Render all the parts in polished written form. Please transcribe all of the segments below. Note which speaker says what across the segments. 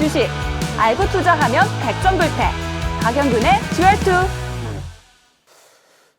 Speaker 1: 주식, 알고 투자하면 100점 불패. 박영균의 듀얼2.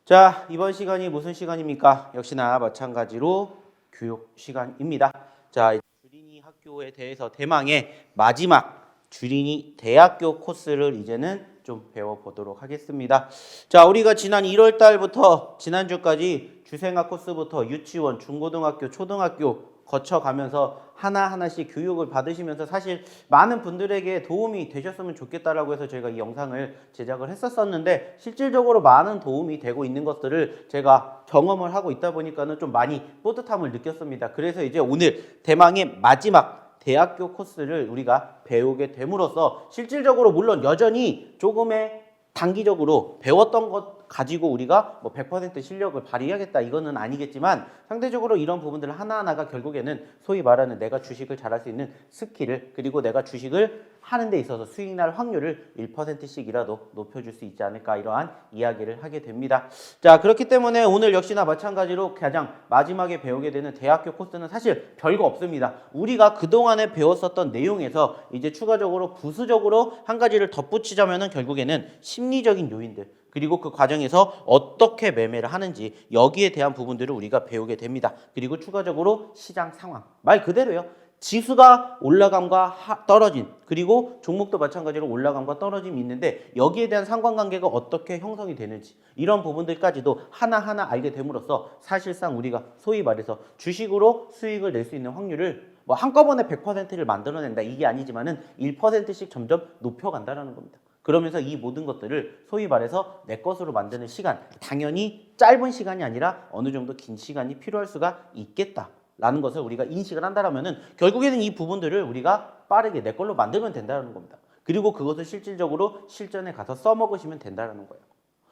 Speaker 2: 자, 이번 시간이 무슨 시간입니까? 역시나 마찬가지로 교육 시간입니다. 자, 주린이 학교에 대해서 대망의 마지막 주린이 대학교 코스를 이제는 좀 배워보도록 하겠습니다. 자, 우리가 지난 1월 달부터 지난주까지 주생학 코스부터 유치원, 중고등학교, 초등학교 거쳐가면서 하나하나씩 교육을 받으시면서 사실 많은 분들에게 도움이 되셨으면 좋겠다라고 해서 저희가 이 영상을 제작을 했었는데 실질적으로 많은 도움이 되고 있는 것들을 제가 경험을 하고 있다 보니까는 좀 많이 뿌듯함을 느꼈습니다. 그래서 이제 오늘 대망의 마지막 대학교 코스를 우리가 배우게 됨으로써 실질적으로 물론 여전히 조금의 단기적으로 배웠던 것 가지고 우리가 뭐 100% 실력을 발휘하겠다 이거는 아니겠지만 상대적으로 이런 부분들 하나하나가 결국에는 소위 말하는 내가 주식을 잘할 수 있는 스킬을 그리고 내가 주식을 하는 데 있어서 수익 날 확률을 1%씩이라도 높여줄 수 있지 않을까 이러한 이야기를 하게 됩니다. 자, 그렇기 때문에 오늘 역시나 마찬가지로 가장 마지막에 배우게 되는 대학교 코스는 사실 별거 없습니다. 우리가 그동안에 배웠었던 내용에서 이제 추가적으로 부수적으로 한 가지를 덧붙이자면은 결국에는 심리적인 요인들 그리고 그 과정에서 어떻게 매매를 하는지 여기에 대한 부분들을 우리가 배우게 됩니다. 그리고 추가적으로 시장 상황 말 그대로요. 지수가 올라감과 떨어진 그리고 종목도 마찬가지로 올라감과 떨어짐이 있는데 여기에 대한 상관관계가 어떻게 형성이 되는지 이런 부분들까지도 하나하나 알게 됨으로써 사실상 우리가 소위 말해서 주식으로 수익을 낼 수 있는 확률을 뭐 한꺼번에 100%를 만들어낸다 이게 아니지만은 1%씩 점점 높여간다라는 겁니다. 그러면서 이 모든 것들을 소위 말해서 내 것으로 만드는 시간 당연히 짧은 시간이 아니라 어느 정도 긴 시간이 필요할 수가 있겠다라는 것을 우리가 인식을 한다면은 결국에는 이 부분들을 우리가 빠르게 내 걸로 만들면 된다는 겁니다. 그리고 그것을 실질적으로 실전에 가서 써먹으시면 된다는 거예요.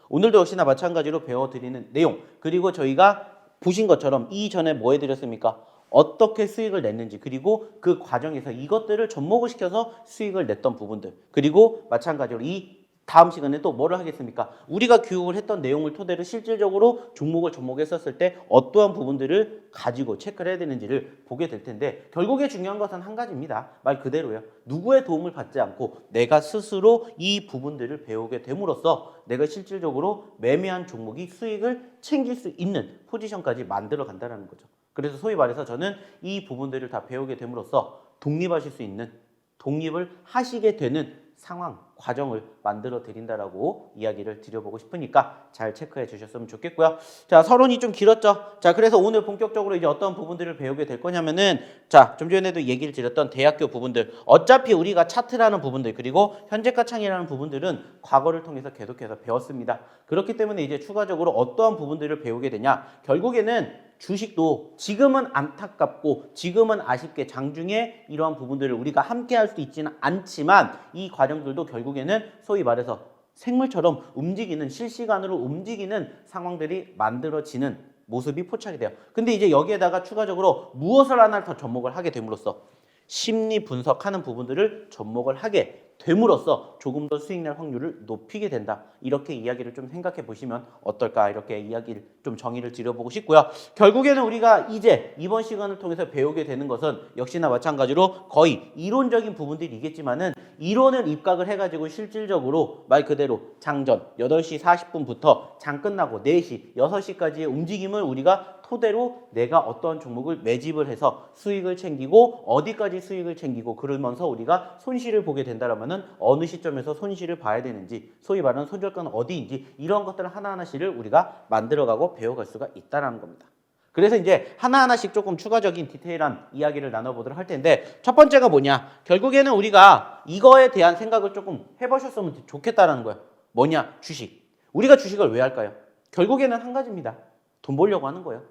Speaker 2: 오늘도 역시나 마찬가지로 배워드리는 내용 그리고 저희가 보신 것처럼 이전에 뭐 해드렸습니까? 어떻게 수익을 냈는지 그리고 그 과정에서 이것들을 접목을 시켜서 수익을 냈던 부분들 그리고 마찬가지로 이 다음 시간에 또 뭐를 하겠습니까? 우리가 교육을 했던 내용을 토대로 실질적으로 종목을 접목했었을 때 어떠한 부분들을 가지고 체크를 해야 되는지를 보게 될 텐데 결국에 중요한 것은 한 가지입니다. 말 그대로요. 누구의 도움을 받지 않고 내가 스스로 이 부분들을 배우게 됨으로써 내가 실질적으로 매매한 종목이 수익을 챙길 수 있는 포지션까지 만들어 간다는 거죠. 그래서 소위 말해서 저는 이 부분들을 다 배우게 됨으로써 독립하실 수 있는 독립을 하시게 되는 상황, 과정을 만들어 드린다라고 이야기를 드려보고 싶으니까 잘 체크해 주셨으면 좋겠고요. 자, 서론이 좀 길었죠? 자, 그래서 오늘 본격적으로 이제 어떤 부분들을 배우게 될 거냐면은 자, 좀 전에도 얘기를 드렸던 대학교 부분들 어차피 우리가 차트라는 부분들 그리고 현재가 창이라는 부분들은 과거를 통해서 계속해서 배웠습니다. 그렇기 때문에 이제 추가적으로 어떠한 부분들을 배우게 되냐 결국에는 주식도 지금은 안타깝고 지금은 아쉽게 장중에 이러한 부분들을 우리가 함께 할 수 있지는 않지만 이 과정들도 결국에는 소위 말해서 생물처럼 움직이는 실시간으로 움직이는 상황들이 만들어지는 모습이 포착이 돼요. 근데 이제 여기에다가 추가적으로 무엇을 하나 더 접목을 하게 됨으로써 심리 분석하는 부분들을 접목을 하게 됨으로써 조금 더 수익 낼 확률을 높이게 된다. 이렇게 이야기를 좀 생각해 보시면 어떨까 이렇게 이야기를 좀 정의를 드려보고 싶고요. 결국에는 우리가 이제 이번 시간을 통해서 배우게 되는 것은 역시나 마찬가지로 거의 이론적인 부분들이겠지만은 이론을 입각을 해가지고 실질적으로 말 그대로 장전 8시 40분부터 장 끝나고 4시, 6시까지의 움직임을 우리가 토대로 내가 어떠한 종목을 매집을 해서 수익을 챙기고 어디까지 수익을 챙기고 그러면서 우리가 손실을 보게 된다면은 어느 시점에서 손실을 봐야 되는지 소위 말하는 손절가는 어디인지 이런 것들을 하나하나씩을 우리가 만들어가고 배워갈 수가 있다는 겁니다. 그래서 이제 하나하나씩 조금 추가적인 디테일한 이야기를 나눠보도록 할 텐데 첫 번째가 뭐냐 결국에는 우리가 이거에 대한 생각을 조금 해보셨으면 좋겠다라는 거예요. 뭐냐 주식. 우리가 주식을 왜 할까요? 결국에는 한 가지입니다. 돈 벌려고 하는 거예요.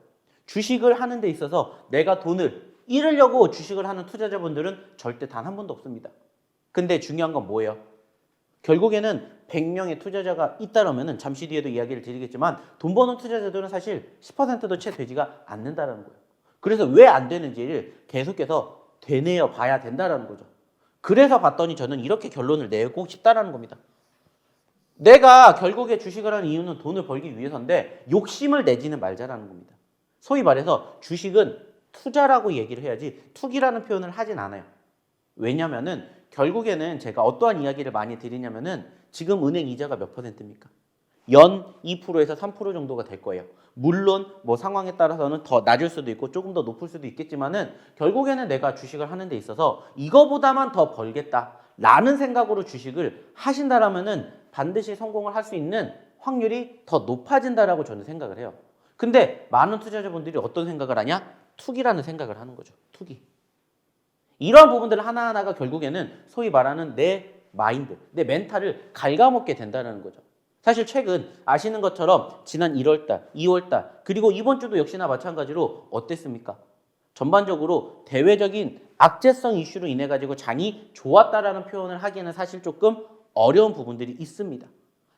Speaker 2: 주식을 하는 데 있어서 내가 돈을 잃으려고 주식을 하는 투자자분들은 절대 단 한 번도 없습니다. 근데 중요한 건 뭐예요? 결국에는 100명의 투자자가 있다라면 잠시 뒤에도 이야기를 드리겠지만 돈 버는 투자자들은 사실 10%도 채 되지가 않는다는 거예요. 그래서 왜 안 되는지를 계속해서 되뇌어 봐야 된다는 거죠. 그래서 봤더니 저는 이렇게 결론을 내고 싶다는 겁니다. 내가 결국에 주식을 하는 이유는 돈을 벌기 위해서인데 욕심을 내지는 말자라는 겁니다. 소위 말해서 주식은 투자라고 얘기를 해야지 투기라는 표현을 하진 않아요. 왜냐면은 결국에는 제가 어떠한 이야기를 많이 드리냐면은 지금 은행 이자가 몇 %입니까? 연 2%에서 3% 정도가 될 거예요. 물론 뭐 상황에 따라서는 더 낮을 수도 있고 조금 더 높을 수도 있겠지만은 결국에는 내가 주식을 하는 데 있어서 이거보다만 더 벌겠다라는 생각으로 주식을 하신다라면은 반드시 성공을 할 수 있는 확률이 더 높아진다라고 저는 생각을 해요. 근데 많은 투자자분들이 어떤 생각을 하냐? 투기라는 생각을 하는 거죠. 투기. 이러한 부분들 하나하나가 결국에는 소위 말하는 내 마인드, 내 멘탈을 갉아먹게 된다는 거죠. 사실 최근 아시는 것처럼 지난 1월달, 2월달 그리고 이번 주도 역시나 마찬가지로 어땠습니까? 전반적으로 대외적인 악재성 이슈로 인해 가지고 장이 좋았다라는 표현을 하기에는 사실 조금 어려운 부분들이 있습니다.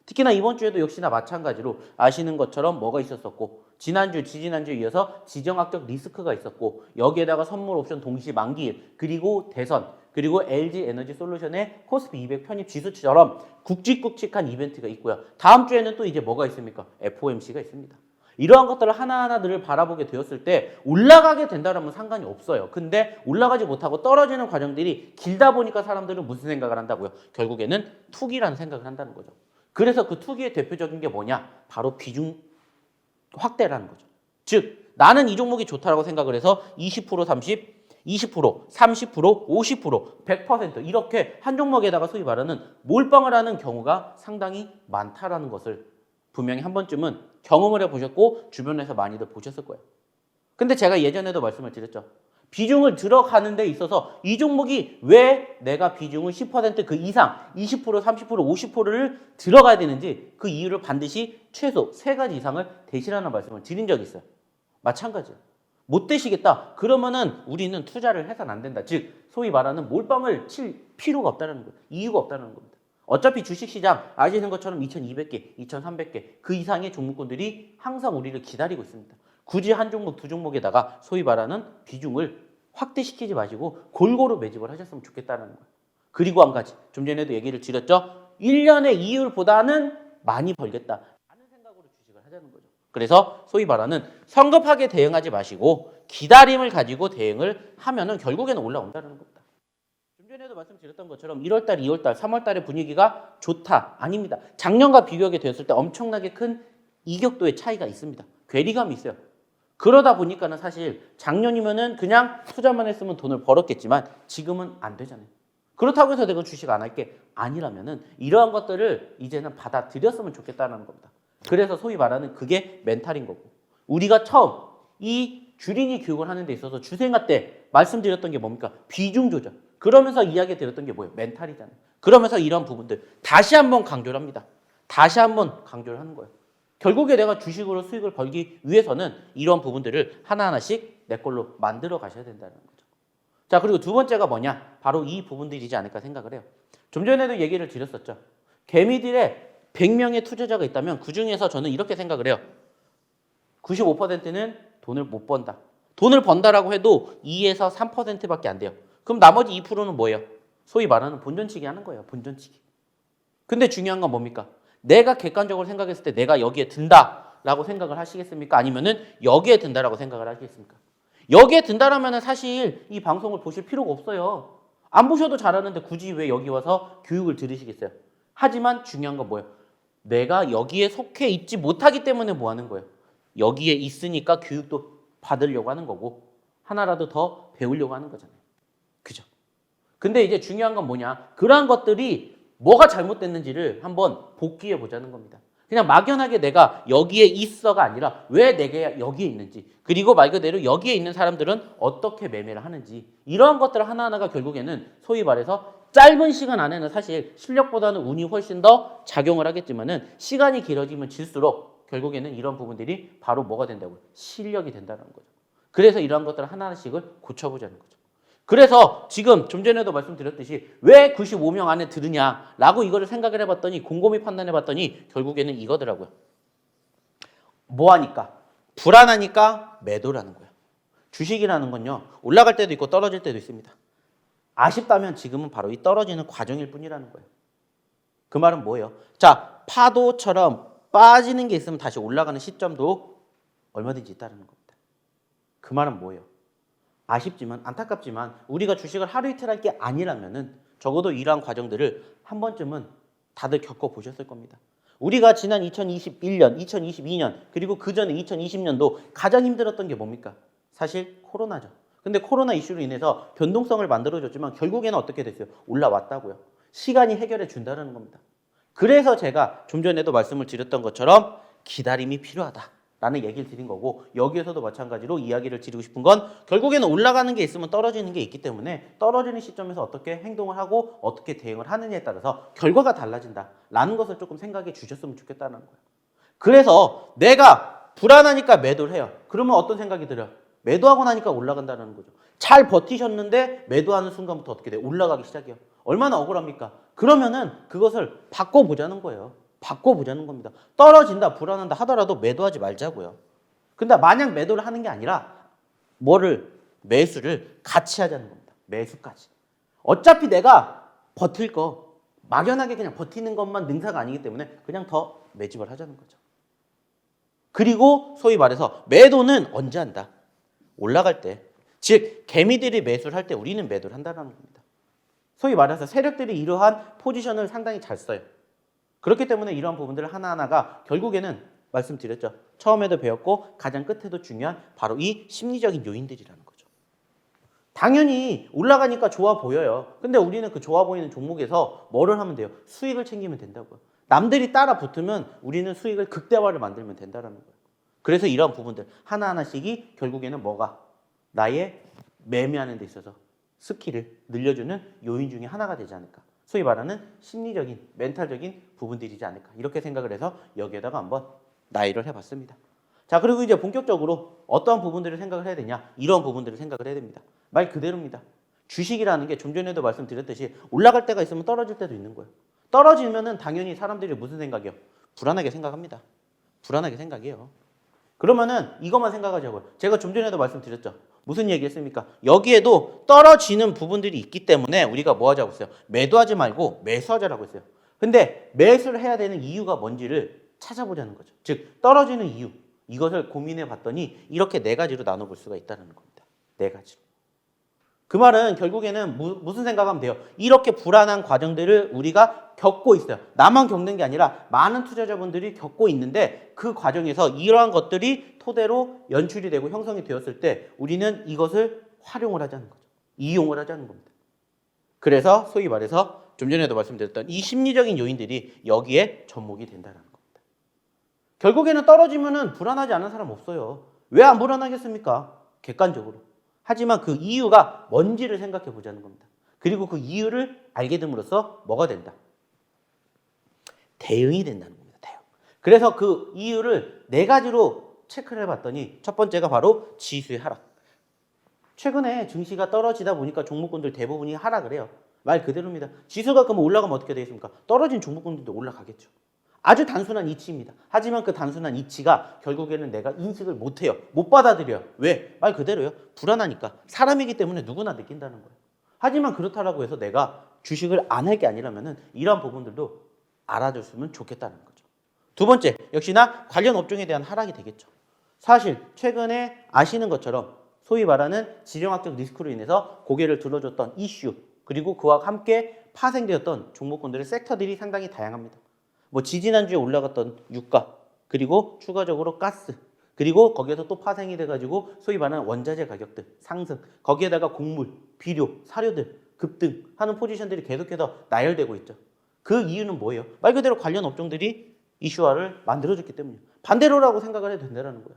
Speaker 2: 특히나 이번 주에도 역시나 마찬가지로 아시는 것처럼 뭐가 있었었고 지난주, 지지난주에 이어서 지정학적 리스크가 있었고 여기에다가 선물 옵션 동시 만기일 그리고 대선 그리고 LG 에너지 솔루션의 코스피 200 편입 지수처럼 굵직굵직한 이벤트가 있고요. 다음 주에는 또 이제 뭐가 있습니까? FOMC가 있습니다. 이러한 것들을 하나하나들을 바라보게 되었을 때 올라가게 된다면 상관이 없어요. 근데 올라가지 못하고 떨어지는 과정들이 길다 보니까 사람들은 무슨 생각을 한다고요? 결국에는 투기라는 생각을 한다는 거죠. 그래서 그 투기의 대표적인 게 뭐냐? 바로 비중 확대라는 거죠. 즉 나는 이 종목이 좋다라고 생각을 해서 20%, 30, 20%, 30%, 50%, 100% 이렇게 한 종목에다가 소위 말하는 몰빵을 하는 경우가 상당히 많다라는 것을 분명히 한 번쯤은 경험을 해보셨고 주변에서 많이들 보셨을 거예요. 근데 제가 예전에도 말씀을 드렸죠. 비중을 들어가는 데 있어서 이 종목이 왜 내가 비중을 10%그 이상 20%, 30%, 50%를 들어가야 되는지 그 이유를 반드시 최소 3가지 이상을 대시라는 말씀을 드린 적이 있어요. 마찬가지예요. 못 되시겠다. 그러면은 우리는 투자를 해서는 안 된다. 즉 소위 말하는 몰빵을 칠 필요가 없다는 거예요. 이유가 없다는 겁니다. 어차피 주식시장 아시는 것처럼 2200개, 2300개 그 이상의 종목군들이 항상 우리를 기다리고 있습니다. 굳이 한 종목, 두 종목에다가 소위 말하는 비중을 확대시키지 마시고 골고루 매집을 하셨으면 좋겠다는 거예요. 그리고 한 가지, 좀 전에도 얘기를 드렸죠. 1년의 이율보다는 많이 벌겠다 라는 생각으로 주식을 하자는 거죠. 그래서 소위 말하는 성급하게 대응하지 마시고 기다림을 가지고 대응을 하면은 결국에는 올라온다는 겁니다. 좀 전에도 말씀드렸던 것처럼 1월달, 2월달, 3월달의 분위기가 좋다. 아닙니다. 작년과 비교하게 되었을 때 엄청나게 큰 이격도의 차이가 있습니다. 괴리감이 있어요. 그러다 보니까는 사실 작년이면은 그냥 투자만 했으면 돈을 벌었겠지만 지금은 안 되잖아요. 그렇다고 해서 내가 주식 안 할게 아니라면은 이러한 것들을 이제는 받아들였으면 좋겠다는 겁니다. 그래서 소위 말하는 그게 멘탈인 거고 우리가 처음 이 주린이 교육을 하는 데 있어서 주생아 때 말씀드렸던 게 뭡니까? 비중 조절. 그러면서 이야기 드렸던 게 뭐예요? 멘탈이잖아요. 그러면서 이런 부분들 다시 한번 강조를 합니다. 다시 한번 강조를 하는 거예요. 결국에 내가 주식으로 수익을 벌기 위해서는 이런 부분들을 하나하나씩 내 걸로 만들어 가셔야 된다는 거죠. 자, 그리고 두 번째가 뭐냐? 바로 이 부분들이지 않을까 생각을 해요. 좀 전에도 얘기를 드렸었죠. 개미들의 100명의 투자자가 있다면 그 중에서 저는 이렇게 생각을 해요. 95%는 돈을 못 번다. 돈을 번다라고 해도 2에서 3%밖에 안 돼요. 그럼 나머지 2%는 뭐예요? 소위 말하는 본전치기 하는 거예요. 본전치기. 근데 중요한 건 뭡니까? 내가 객관적으로 생각했을 때 내가 여기에 든다라고 생각을 하시겠습니까? 아니면은 여기에 든다라고 생각을 하시겠습니까? 여기에 든다라면은 사실 이 방송을 보실 필요가 없어요. 안 보셔도 잘하는데 굳이 왜 여기 와서 교육을 들으시겠어요? 하지만 중요한 건 뭐예요? 내가 여기에 속해 있지 못하기 때문에 뭐 하는 거예요? 여기에 있으니까 교육도 받으려고 하는 거고 하나라도 더 배우려고 하는 거잖아요. 그죠? 근데 이제 중요한 건 뭐냐? 그러한 것들이 뭐가 잘못됐는지를 한번 복귀해 보자는 겁니다. 그냥 막연하게 내가 여기에 있어가 아니라 왜 내가 여기에 있는지 그리고 말 그대로 여기에 있는 사람들은 어떻게 매매를 하는지 이러한 것들 하나하나가 결국에는 소위 말해서 짧은 시간 안에는 사실 실력보다는 운이 훨씬 더 작용을 하겠지만은 시간이 길어지면 질수록 결국에는 이런 부분들이 바로 뭐가 된다고요? 실력이 된다는 거죠. 그래서 이러한 것들을 하나씩을 고쳐보자는 거죠. 그래서 지금 좀 전에도 말씀드렸듯이 왜 95명 안에 들으냐라고 이거를 생각을 해봤더니 곰곰이 판단해봤더니 결국에는 이거더라고요. 뭐하니까? 불안하니까 매도라는 거예요. 주식이라는 건요. 올라갈 때도 있고 떨어질 때도 있습니다. 아쉽다면 지금은 바로 이 떨어지는 과정일 뿐이라는 거예요. 그 말은 뭐예요? 자, 파도처럼 빠지는 게 있으면 다시 올라가는 시점도 얼마든지 있다는 겁니다. 그 말은 뭐예요? 아쉽지만 안타깝지만 우리가 주식을 하루 이틀 할 게 아니라면은 적어도 이러한 과정들을 한 번쯤은 다들 겪어보셨을 겁니다. 우리가 지난 2021년, 2022년 그리고 그 전에 2020년도 가장 힘들었던 게 뭡니까? 사실 코로나죠. 근데 코로나 이슈로 인해서 변동성을 만들어줬지만 결국에는 어떻게 됐어요? 올라왔다고요. 시간이 해결해 준다는 겁니다. 그래서 제가 좀 전에도 말씀을 드렸던 것처럼 기다림이 필요하다라는 얘기를 드린 거고, 여기에서도 마찬가지로 이야기를 드리고 싶은 건 결국에는 올라가는 게 있으면 떨어지는 게 있기 때문에 떨어지는 시점에서 어떻게 행동을 하고 어떻게 대응을 하느냐에 따라서 결과가 달라진다라는 것을 조금 생각해 주셨으면 좋겠다는 거예요. 그래서 내가 불안하니까 매도를 해요. 그러면 어떤 생각이 들어요? 매도하고 나니까 올라간다는 거죠. 잘 버티셨는데 매도하는 순간부터 어떻게 돼요? 올라가기 시작해요. 얼마나 억울합니까? 그러면은 그것을 바꿔보자는 거예요. 바꿔보자는 겁니다. 떨어진다, 불안한다 하더라도 매도하지 말자고요. 근데 만약 매도를 하는 게 아니라 매수를 같이 하자는 겁니다. 매수까지. 어차피 내가 버틸 거 막연하게 그냥 버티는 것만 능사가 아니기 때문에 그냥 더 매집을 하자는 거죠. 그리고 소위 말해서 매도는 언제 한다? 올라갈 때. 즉 개미들이 매수를 할 때 우리는 매도를 한다는 겁니다. 소위 말해서 세력들이 이러한 포지션을 상당히 잘 써요. 그렇기 때문에 이러한 부분들 하나하나가 결국에는 말씀드렸죠. 처음에도 배웠고 가장 끝에도 중요한 바로 이 심리적인 요인들이라는 거죠. 당연히 올라가니까 좋아 보여요. 근데 우리는 그 좋아 보이는 종목에서 뭐를 하면 돼요? 수익을 챙기면 된다고요. 남들이 따라 붙으면 우리는 수익을 극대화를 만들면 된다는 거예요. 그래서 이러한 부분들 하나하나씩이 결국에는 뭐가? 나의 매매하는 데 있어서 스킬을 늘려주는 요인 중에 하나가 되지 않을까. 소위 말하는 심리적인, 멘탈적인 부분들이지 않을까. 이렇게 생각을 해서 여기에다가 한번 나열을 해봤습니다. 자, 그리고 이제 본격적으로 어떠한 부분들을 생각을 해야 되냐. 이런 부분들을 생각을 해야 됩니다. 말 그대로입니다. 주식이라는 게 좀 전에도 말씀드렸듯이 올라갈 때가 있으면 떨어질 때도 있는 거예요. 떨어지면은 당연히 사람들이 무슨 생각이요? 불안하게 생각합니다. 불안하게 생각해요. 그러면은 이것만 생각하자고요. 제가 좀 전에도 말씀드렸죠. 무슨 얘기 했습니까? 여기에도 떨어지는 부분들이 있기 때문에 우리가 뭐 하자고 했어요? 매도하지 말고 매수하자라고 했어요. 근데 매수를 해야 되는 이유가 뭔지를 찾아보자는 거죠. 즉 떨어지는 이유. 이것을 고민해 봤더니 이렇게 네 가지로 나눠볼 수가 있다는 겁니다. 네 가지로. 그 말은 결국에는 무슨 생각하면 돼요? 이렇게 불안한 과정들을 우리가 겪고 있어요. 나만 겪는 게 아니라 많은 투자자분들이 겪고 있는데 그 과정에서 이러한 것들이 토대로 연출이 되고 형성이 되었을 때 우리는 이것을 활용을 하자는 거죠. 이용을 하자는 겁니다. 그래서 소위 말해서 좀 전에도 말씀드렸던 이 심리적인 요인들이 여기에 접목이 된다는 겁니다. 결국에는 떨어지면은 불안하지 않은 사람 없어요. 왜 안 불안하겠습니까? 객관적으로. 하지만 그 이유가 뭔지를 생각해 보자는 겁니다. 그리고 그 이유를 알게 됨으로써 뭐가 된다? 대응이 된다는 겁니다. 대응. 그래서 그 이유를 네 가지로 체크를 해봤더니 첫 번째가 바로 지수의 하락. 최근에 증시가 떨어지다 보니까 종목군들 대부분이 하락을 해요. 말 그대로입니다. 지수가 그러면 올라가면 어떻게 되겠습니까? 떨어진 종목군들도 올라가겠죠. 아주 단순한 이치입니다. 하지만 그 단순한 이치가 결국에는 내가 인식을 못해요. 못 받아들여요. 왜? 말 그대로요. 불안하니까. 사람이기 때문에 누구나 느낀다는 거예요. 하지만 그렇다라고 해서 내가 주식을 안 할 게 아니라면은 이러한 부분들도 알아줬으면 좋겠다는 거죠. 두 번째, 역시나 관련 업종에 대한 하락이 되겠죠. 사실 최근에 아시는 것처럼 소위 말하는 지정학적 리스크로 인해서 고개를 들어줬던 이슈, 그리고 그와 함께 파생되었던 종목군들의 섹터들이 상당히 다양합니다. 뭐 지지난주에 올라갔던 유가, 그리고 추가적으로 가스, 그리고 거기에서 또 파생이 돼가지고 소위 말하는 원자재 가격들 상승, 거기에다가 곡물, 비료, 사료들 급등 하는 포지션들이 계속해서 나열되고 있죠. 그 이유는 뭐예요? 말 그대로 관련 업종들이 이슈화를 만들어줬기 때문이에요. 반대로라고 생각을 해도 된다는 거예요.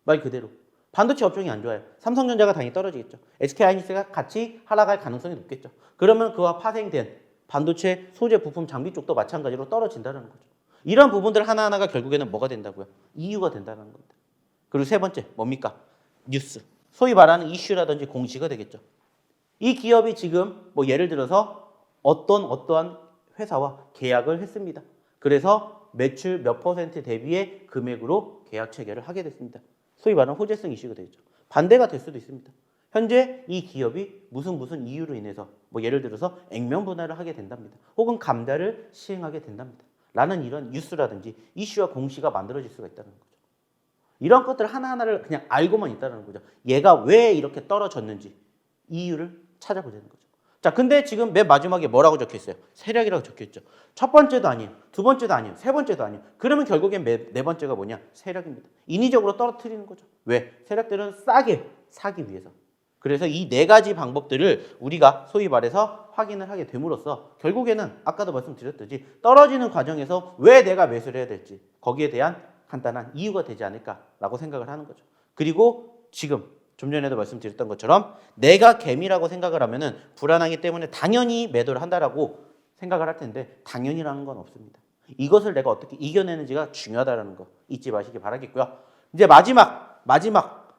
Speaker 2: 말 그대로. 반도체 업종이 안 좋아요. 삼성전자가 당연히 떨어지겠죠. SK하이닉스가 같이 하락할 가능성이 높겠죠. 그러면 그와 파생된 반도체 소재 부품 장비 쪽도 마찬가지로 떨어진다는 거죠. 이러한 부분들 하나하나가 결국에는 뭐가 된다고요? 이유가 된다는 겁니다. 그리고 세 번째 뭡니까? 뉴스. 소위 말하는 이슈라든지 공시가 되겠죠. 이 기업이 지금 뭐 예를 들어서 어떠한 회사와 계약을 했습니다. 그래서 매출 몇 퍼센트 대비의 금액으로 계약 체결을 하게 됐습니다. 소위 말하는 호재성 이슈가 되겠죠. 반대가 될 수도 있습니다. 현재 이 기업이 무슨 이유로 인해서 뭐 예를 들어서 액면 분할을 하게 된답니다. 혹은 감자를 시행하게 된답니다. 라는 이런 뉴스라든지 이슈와 공시가 만들어질 수가 있다는 거죠. 이런 것들 하나하나를 그냥 알고만 있다는 거죠. 얘가 왜 이렇게 떨어졌는지 이유를 찾아보자는 거죠. 자, 근데 지금 맨 마지막에 뭐라고 적혀 있어요? 세력이라고 적혀 있죠. 첫 번째도 아니에요. 두 번째도 아니에요. 세 번째도 아니에요. 그러면 결국엔 네 번째가 뭐냐? 세력입니다. 인위적으로 떨어뜨리는 거죠. 왜? 세력들은 싸게 사기 위해서. 그래서 이 네 가지 방법들을 우리가 소위 말해서 확인을 하게 됨으로써 결국에는 아까도 말씀드렸듯이 떨어지는 과정에서 왜 내가 매수를 해야 될지 거기에 대한 간단한 이유가 되지 않을까라고 생각을 하는 거죠. 그리고 지금 좀 전에도 말씀드렸던 것처럼 내가 개미라고 생각을 하면은 불안하기 때문에 당연히 매도를 한다라고 생각을 할 텐데 당연히라는 건 없습니다. 이것을 내가 어떻게 이겨내는지가 중요하다는 거 잊지 마시기 바라겠고요. 이제 마지막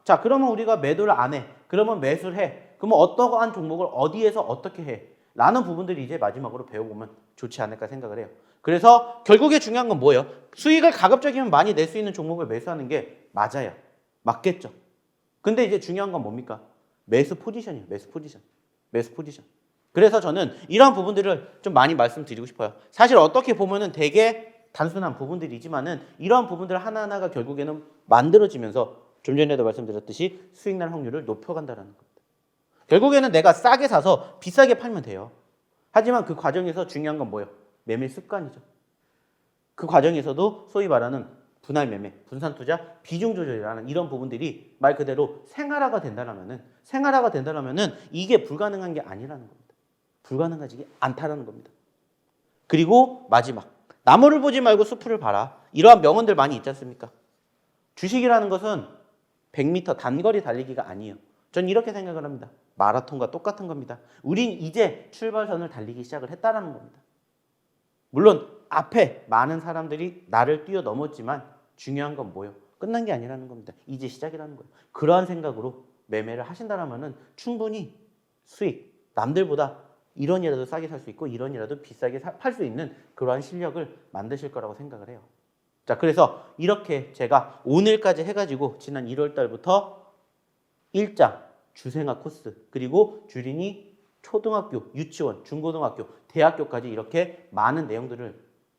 Speaker 2: 자, 그러면 우리가 매도를 안 해. 그러면 매수를 해. 그러면 어떠한 종목을 어디에서 어떻게 해? 라는 부분들이 이제 마지막으로 배워보면 좋지 않을까 생각을 해요. 그래서 결국에 중요한 건 뭐예요? 수익을 가급적이면 많이 낼 수 있는 종목을 매수하는 게 맞아요. 맞겠죠. 근데 이제 중요한 건 뭡니까? 매수 포지션이에요. 매수 포지션. 그래서 저는 이러한 부분들을 좀 많이 말씀드리고 싶어요. 사실 어떻게 보면은 되게 단순한 부분들이지만은 이러한 부분들 하나하나가 결국에는 만들어지면서 좀 전에도 말씀드렸듯이 수익 날 확률을 높여간다는 겁니다. 결국에는 내가 싸게 사서 비싸게 팔면 돼요. 하지만 그 과정에서 중요한 건 뭐예요? 매매 습관이죠. 그 과정에서도 소위 말하는 분할 매매, 분산 투자, 비중 조절이라는 이런 부분들이 말 그대로 생활화가 된다면은 이게 불가능한 게 아니라는 겁니다. 불가능하지 않다라는 겁니다. 그리고 마지막, 나무를 보지 말고 숲을 봐라. 이러한 명언들 많이 있지 않습니까? 주식이라는 것은 100m 단거리 달리기가 아니에요. 전 이렇게 생각을 합니다. 마라톤과 똑같은 겁니다. 우린 이제 출발선을 달리기 시작을 했다라는 겁니다. 물론 앞에 많은 사람들이 나를 뛰어넘었지만 중요한 건 뭐예요? 끝난 게 아니라는 겁니다. 이제 시작이라는 거예요. 그러한 생각으로 매매를 하신다면 충분히 수익, 남들보다 1원이라도 싸게 살 수 있고 1원이라도 비싸게 팔 수 있는 그러한 실력을 만드실 거라고 생각을 해요. 자, 그래서 이렇게 제가 오늘까지 해가지고 지난 1월 달부터 일장, 주생아 코스, 그리고 주린이 초등학교, 유치원, 중고등학교, 대학교까지 이렇게 많은 내용들을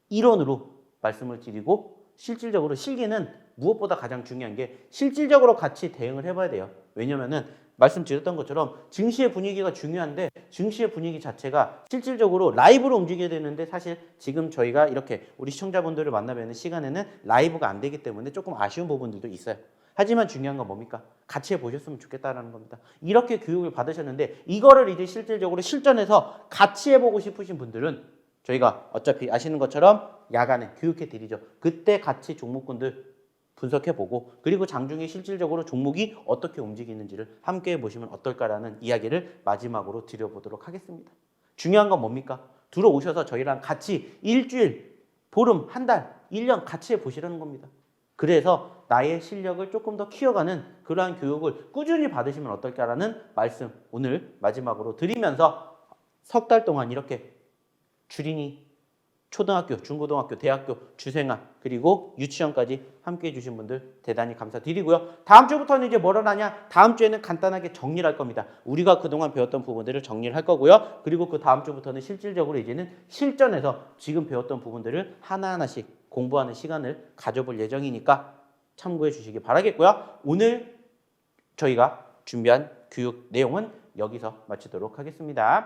Speaker 2: 일원으로 말씀을 드리고 실질적으로 실기는 무엇보다 가장 중요한 게 실질적으로 같이 대응을 해봐야 돼요. 왜냐면은 말씀드렸던 것처럼 증시의 분위기가 중요한데 증시의 분위기 자체가 실질적으로 라이브로 움직여야 되는데 사실 지금 저희가 이렇게 우리 시청자분들을 만나뵈는 시간에는 라이브가 안 되기 때문에 조금 아쉬운 부분들도 있어요. 하지만 중요한 건 뭡니까? 같이 해보셨으면 좋겠다라는 겁니다. 이렇게 교육을 받으셨는데 이거를 이제 실질적으로 실전에서 같이 해보고 싶으신 분들은 저희가 어차피 아시는 것처럼 야간에 교육해 드리죠. 그때 같이 종목군들 분석해보고 그리고 장중에 실질적으로 종목이 어떻게 움직이는지를 함께 해보시면 어떨까라는 이야기를 마지막으로 드려보도록 하겠습니다. 중요한 건 뭡니까? 들어오셔서 저희랑 같이 일주일, 보름, 한 달, 1년 같이 해보시라는 겁니다. 그래서 나의 실력을 조금 더 키워가는 그러한 교육을 꾸준히 받으시면 어떨까라는 말씀 오늘 마지막으로 드리면서 석 달 동안 이렇게 주린이 초등학교, 중고등학교, 대학교, 주생아 그리고 유치원까지 함께해 주신 분들 대단히 감사드리고요. 다음 주부터는 이제 뭘 하냐? 다음 주에는 간단하게 정리를 할 겁니다. 우리가 그동안 배웠던 부분들을 정리를 할 거고요. 그리고 그 다음 주부터는 실질적으로 이제는 실전에서 지금 배웠던 부분들을 하나하나씩 공부하는 시간을 가져볼 예정이니까 참고해 주시기 바라겠고요. 오늘 저희가 준비한 교육 내용은 여기서 마치도록 하겠습니다.